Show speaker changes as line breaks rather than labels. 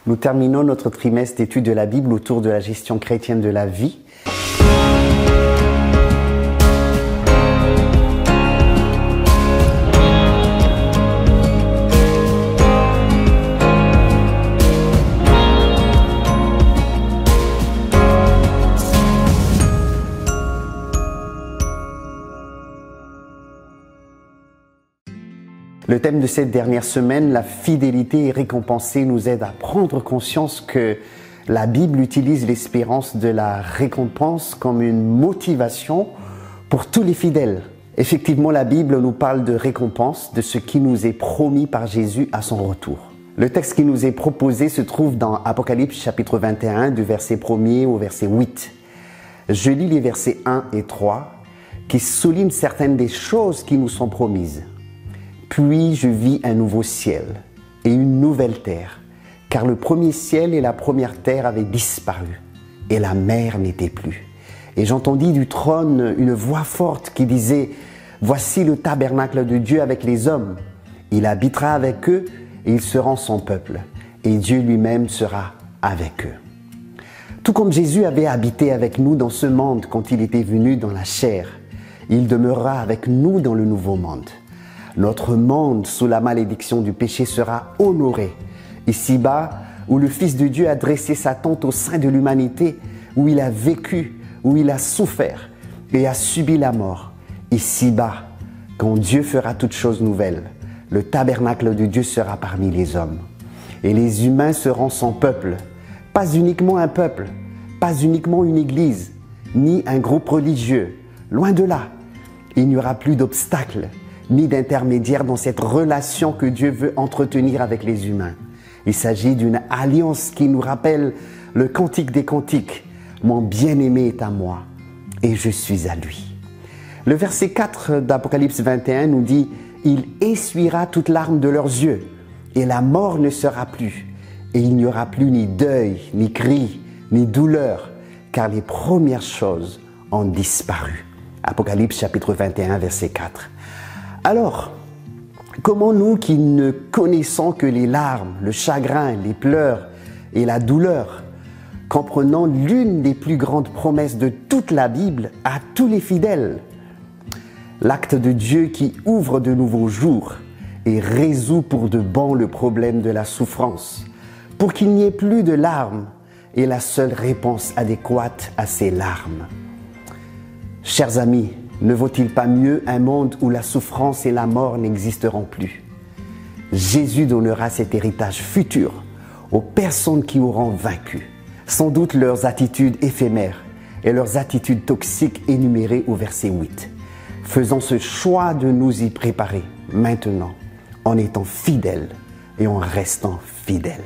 Nous terminons notre trimestre d'études de la Bible autour de la gestion chrétienne de la vie. Le thème de cette dernière semaine, la fidélité est récompensée, nous aide à prendre conscience que la Bible utilise l'espérance de la récompense comme une motivation pour tous les fidèles. Effectivement, la Bible nous parle de récompense, de ce qui nous est promis par Jésus à son retour. Le texte qui nous est proposé se trouve dans Apocalypse chapitre 21, du verset 1er au verset 8. Je lis les versets 1 et 3 qui soulignent certaines des choses qui nous sont promises. Puis je vis un nouveau ciel et une nouvelle terre, car le premier ciel et la première terre avaient disparu, et la mer n'était plus. Et j'entendis du trône une voix forte qui disait « Voici le tabernacle de Dieu avec les hommes. Il habitera avec eux, et ils seront son peuple, et Dieu lui-même sera avec eux. » Tout comme Jésus avait habité avec nous dans ce monde quand il était venu dans la chair, il demeurera avec nous dans le nouveau monde. Notre monde, sous la malédiction du péché, sera honoré. Ici-bas, où le Fils de Dieu a dressé sa tente au sein de l'humanité, où il a vécu, où il a souffert et a subi la mort. Ici-bas, quand Dieu fera toutes choses nouvelles, le tabernacle de Dieu sera parmi les hommes. Et les humains seront son peuple. Pas uniquement un peuple, pas uniquement une église, ni un groupe religieux. Loin de là, il n'y aura plus d'obstacles, ni d'intermédiaire dans cette relation que Dieu veut entretenir avec les humains. Il s'agit d'une alliance qui nous rappelle le cantique des cantiques. Mon bien-aimé est à moi et je suis à lui. Le verset 4 d'Apocalypse 21 nous dit « Il essuiera toute larme de leurs yeux et la mort ne sera plus. Et il n'y aura plus ni deuil, ni cri, ni douleur, car les premières choses ont disparu. » Apocalypse chapitre 21, verset 4. Alors, comment nous qui ne connaissons que les larmes, le chagrin, les pleurs et la douleur, comprenons l'une des plus grandes promesses de toute la Bible à tous les fidèles, l'acte de Dieu qui ouvre de nouveaux jours et résout pour de bon le problème de la souffrance, pour qu'il n'y ait plus de larmes et la seule réponse adéquate à ces larmes. Chers amis, ne vaut-il pas mieux un monde où la souffrance et la mort n'existeront plus? Jésus donnera cet héritage futur aux personnes qui auront vaincu. Sans doute leurs attitudes éphémères et leurs attitudes toxiques énumérées au verset 8. Faisons ce choix de nous y préparer maintenant, en étant fidèles et en restant fidèles.